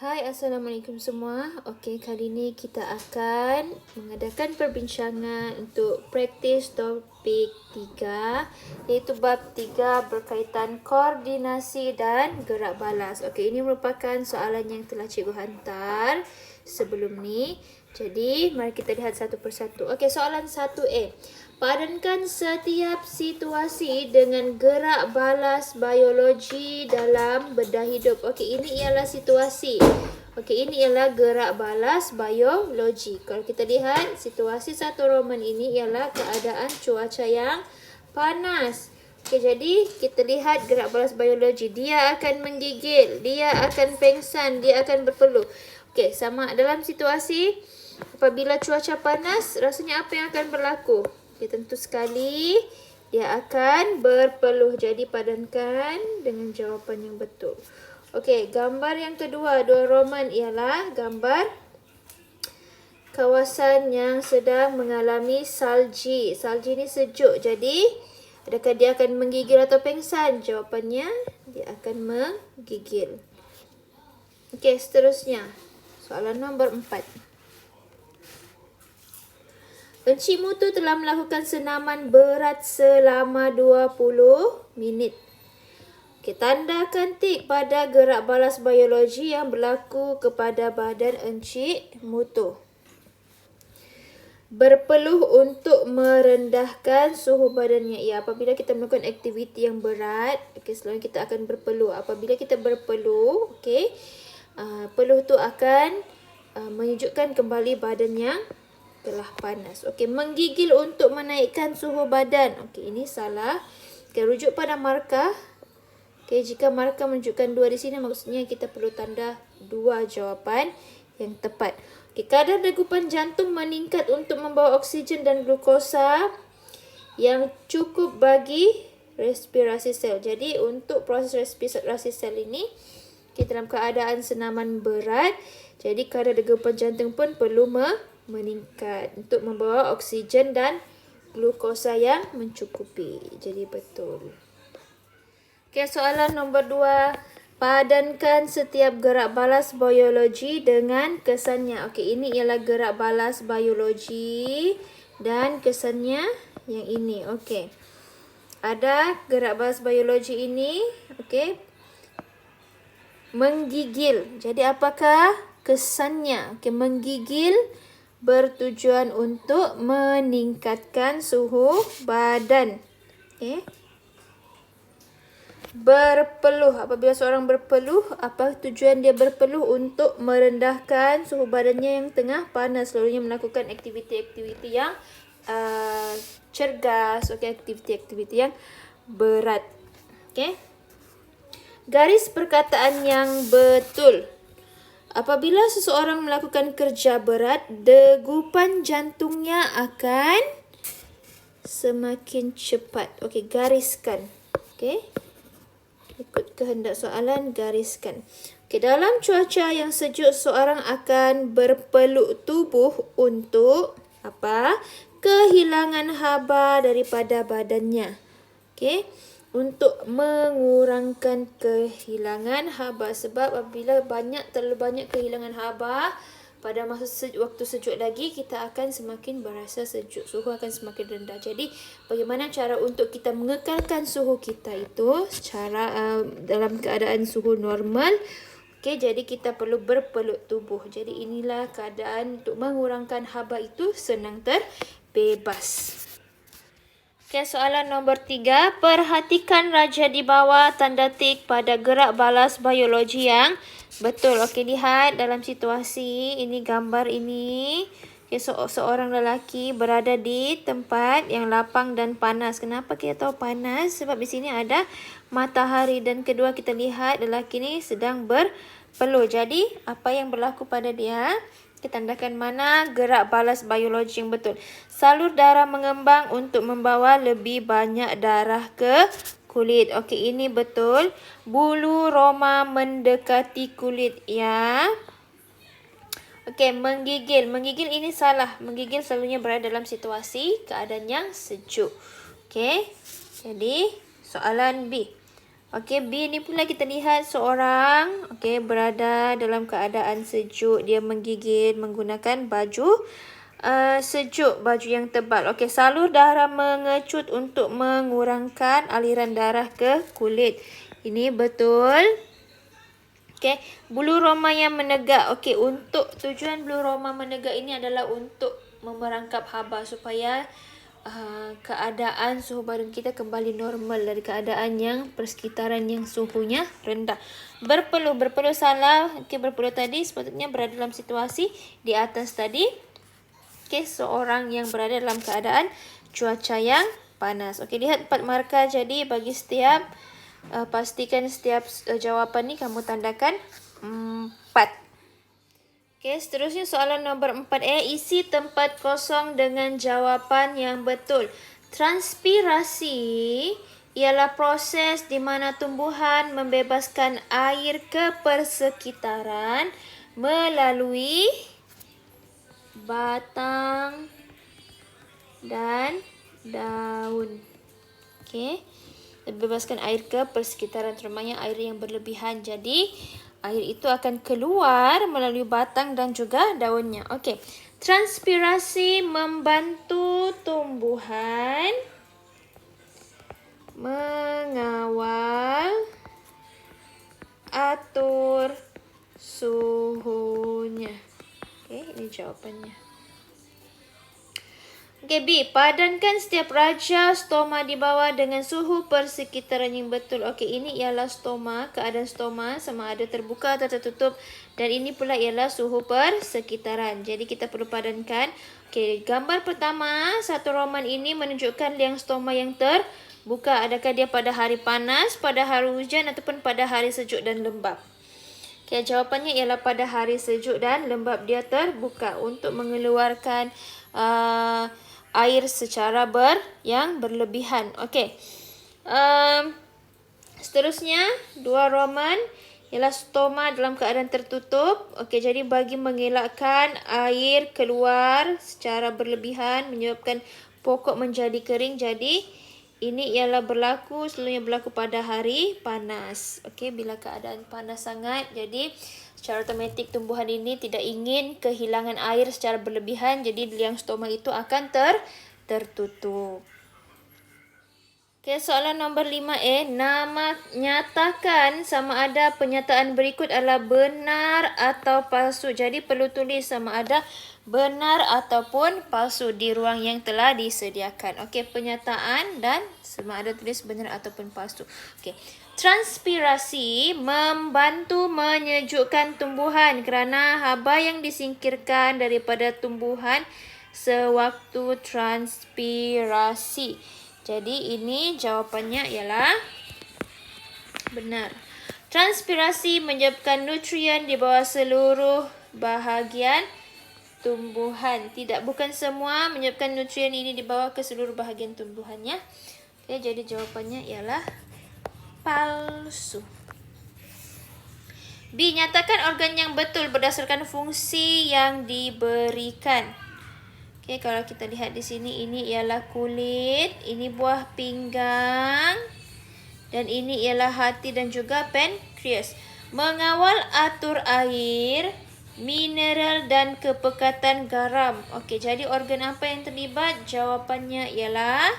Hai, Assalamualaikum semua. Okey, kali ini kita akan mengadakan perbincangan untuk praktis topik 3, iaitu bab 3 berkaitan koordinasi dan gerak balas. Okey, ini merupakan soalan yang telah cikgu hantar sebelum ni. Jadi, mari kita lihat satu persatu. Okey, soalan 1A. Padankan setiap situasi dengan gerak balas biologi dalam bedah hidup. Okey, ini ialah situasi. Okey, ini ialah gerak balas biologi. Kalau kita lihat, situasi 1 Roman ini ialah keadaan cuaca yang panas. Okey, jadi kita lihat gerak balas biologi. Dia akan menggigil, dia akan pengsan, dia akan berpeluh. Okey, sama dalam situasi apabila cuaca panas, rasanya apa yang akan berlaku? Okay, tentu sekali dia akan berpeluh. Jadi padankan dengan jawapan yang betul. Okey, gambar yang kedua 2 Roman ialah gambar kawasan yang sedang mengalami salji. Salji ni sejuk. Jadi adakah dia akan menggigil atau pengsan? Jawapannya dia akan menggigil. Okey, seterusnya. Soalan nombor 4. Encik Mutu telah melakukan senaman berat selama 20 minit. Okey, tandakan tik pada gerak balas biologi yang berlaku kepada badan Encik Mutu. Berpeluh untuk merendahkan suhu badannya. Ya, apabila kita melakukan aktiviti yang berat, okey, selalunya kita akan berpeluh. Apabila kita berpeluh, okey, peluh tu akan menyejukkan kembali badan yang telah panas. Okey, menggigil untuk menaikkan suhu badan. Okey, ini salah. Okey, rujuk pada markah. Okey, jika markah menunjukkan 2 di sini, maksudnya kita perlu tanda 2 jawapan yang tepat. Okey, kadar degupan jantung meningkat untuk membawa oksigen dan glukosa yang cukup bagi respirasi sel. Jadi, untuk proses respirasi sel ini, kita dalam keadaan senaman berat. Jadi, kadar degupan jantung pun perlu meningkat untuk membawa oksigen dan glukosa yang mencukupi. Jadi betul. Okey, soalan nombor 2. Padankan setiap gerak balas biologi dengan kesannya. Okey, ini ialah gerak balas biologi dan kesannya yang ini. Okey. Ada gerak balas biologi ini, okey. Menggigil. Jadi apakah kesannya? Okey, menggigil bertujuan untuk meningkatkan suhu badan. Okay. Berpeluh. Apabila seorang berpeluh, apa tujuan dia berpeluh? Untuk merendahkan suhu badannya yang tengah panas. Selalunya melakukan aktiviti-aktiviti yang cergas. Okay, aktiviti-aktiviti yang berat. Okay. Garis perkataan yang betul. Apabila seseorang melakukan kerja berat, degupan jantungnya akan semakin cepat. Okey, gariskan. Okey. Ikut kehendak soalan, gariskan. Okey, dalam cuaca yang sejuk, seseorang akan berpeluk tubuh untuk apa? Kehilangan haba daripada badannya. Okey. Untuk mengurangkan kehilangan haba, sebab apabila terlalu banyak kehilangan haba pada masa waktu sejuk lagi, kita akan semakin berasa sejuk, suhu akan semakin rendah. Jadi bagaimana cara untuk kita mengekalkan suhu kita itu secara dalam keadaan suhu normal? Okey, jadi kita perlu berpeluk tubuh. Jadi inilah keadaan untuk mengurangkan haba itu senang terbebas. Okay, soalan nombor 3. Perhatikan raja di bawah tanda tik pada gerak balas biologi yang betul. Okey, lihat dalam situasi ini, gambar ini. Okay, seorang lelaki berada di tempat yang lapang dan panas. Kenapa kita tahu panas? Sebab di sini ada matahari. Dan kedua, kita lihat lelaki ini sedang berpeluh. Jadi, apa yang berlaku pada dia? Kita tandakan mana gerak balas biologi yang betul. Salur darah mengembang untuk membawa lebih banyak darah ke kulit. Okey, ini betul. Bulu roma mendekati kulit. Ya. Okey, menggigil. Menggigil ini salah. Menggigil selalunya berada dalam situasi keadaan yang sejuk. Okey. Jadi, soalan B. Okey, B ni pula kita lihat seorang berada dalam keadaan sejuk. Dia menggigit menggunakan baju sejuk, baju yang tebal. Okey, salur darah mengecut untuk mengurangkan aliran darah ke kulit. Ini betul. Okey, bulu roma yang menegak. Okey, untuk tujuan bulu roma menegak ini adalah untuk memerangkap haba supaya keadaan suhu badan kita kembali normal dari keadaan yang persekitaran yang suhunya rendah. Berpeluh salah. Okey, berpeluh tadi sepatutnya berada dalam situasi di atas tadi. Okey, seorang yang berada dalam keadaan cuaca yang panas. Okey, lihat 4 markah. Jadi bagi setiap pastikan setiap jawapan ni kamu tandakan 4. Okey, seterusnya soalan nombor 4A. Isi tempat kosong dengan jawapan yang betul. Transpirasi ialah proses di mana tumbuhan membebaskan air ke persekitaran melalui batang dan daun. Okey, bebaskan air ke persekitaran, terutamanya air yang berlebihan. Jadi air itu akan keluar melalui batang dan juga daunnya. Okey. Transpirasi membantu tumbuhan mengawal atur suhunya. Okey, ini jawapannya. Okey, B. Padankan setiap raja stoma di bawah dengan suhu persekitaran yang betul. Okey, ini ialah stoma. Keadaan stoma sama ada terbuka atau tertutup. Dan ini pula ialah suhu persekitaran. Jadi kita perlu padankan. Okey, gambar pertama, satu roman ini menunjukkan liang stoma yang terbuka. Adakah dia pada hari panas, pada hari hujan ataupun pada hari sejuk dan lembap? Okey, jawapannya ialah pada hari sejuk dan lembap dia terbuka untuk mengeluarkan air secara yang berlebihan. Okey. Seterusnya, dua roman ialah stoma dalam keadaan tertutup. Okey, jadi bagi mengelakkan air keluar secara berlebihan menyebabkan pokok menjadi kering. Jadi ini ialah selalunya berlaku pada hari panas. Okey, bila keadaan panas sangat, jadi secara automatik tumbuhan ini tidak ingin kehilangan air secara berlebihan, jadi liang stoma itu akan tertutup. Okey, soalan nombor 5A. Nyatakan sama ada pernyataan berikut adalah benar atau palsu. Jadi perlu tulis sama ada benar ataupun palsu di ruang yang telah disediakan. Okey, pernyataan dan sama ada tulis benar ataupun palsu. Okey. Transpirasi membantu menyejukkan tumbuhan kerana haba yang disingkirkan daripada tumbuhan sewaktu transpirasi. Jadi ini jawapannya ialah benar. Transpirasi menyebabkan nutrien di bawah seluruh bahagian tumbuhan. Bukan semua menyebabkan nutrien ini dibawa ke seluruh bahagian tumbuhannya. Okey, jadi jawapannya ialah palsu. B. Nyatakan organ yang betul berdasarkan fungsi yang diberikan. Okey, kalau kita lihat di sini, ini ialah kulit, ini buah pinggang, dan ini ialah hati dan juga pankreas. Mengawal atur air, mineral dan kepekatan garam. Okey, jadi organ apa yang terlibat? Jawapannya ialah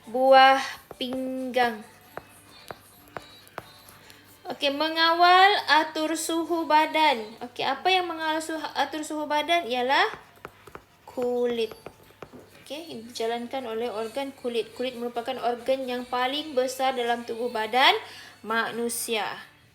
buah pinggang. Okey, mengawal atur suhu badan. Okey, apa yang mengawal atur suhu badan ialah kulit. Okey, dijalankan oleh organ kulit. Kulit merupakan organ yang paling besar dalam tubuh badan manusia.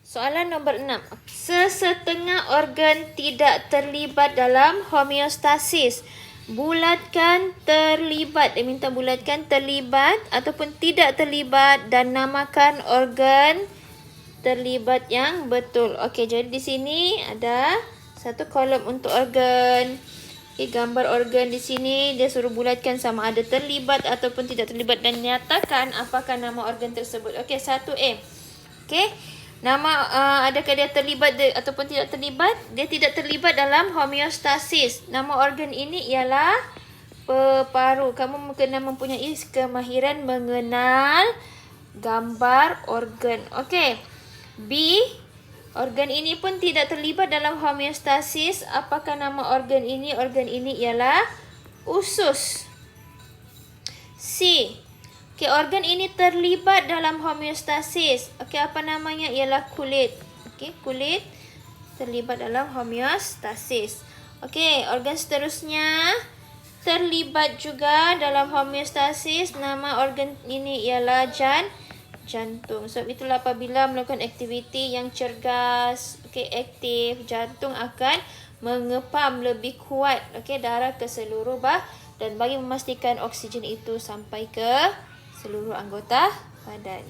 Soalan nombor 6. Sesetengah organ tidak terlibat dalam homeostasis. Bulatkan terlibat. Dia minta bulatkan terlibat ataupun tidak terlibat dan namakan organ terlibat yang betul. Okey, jadi di sini ada satu kolom untuk organ. Okey, gambar organ di sini dia suruh bulatkan sama ada terlibat ataupun tidak terlibat dan nyatakan apakah nama organ tersebut. Okey, 1A. Okey. Nama adakah dia terlibat ataupun tidak terlibat? Dia tidak terlibat dalam homeostasis. Nama organ ini ialah paru. Kamu kena mempunyai kemahiran mengenal gambar organ. Okey. B, organ ini pun tidak terlibat dalam homeostasis. Apakah nama organ ini? Organ ini ialah usus. C, okey, organ ini terlibat dalam homeostasis. Okey, apa namanya? Ialah kulit. Okey, kulit terlibat dalam homeostasis. Okey, organ seterusnya terlibat juga dalam homeostasis. Nama organ ini ialah jantung. Sebab itulah apabila melakukan aktiviti yang cergas, okey, aktif, jantung akan mengepam lebih kuat, okey, darah ke seluruh dan bagi memastikan oksigen itu sampai ke seluruh anggota badan.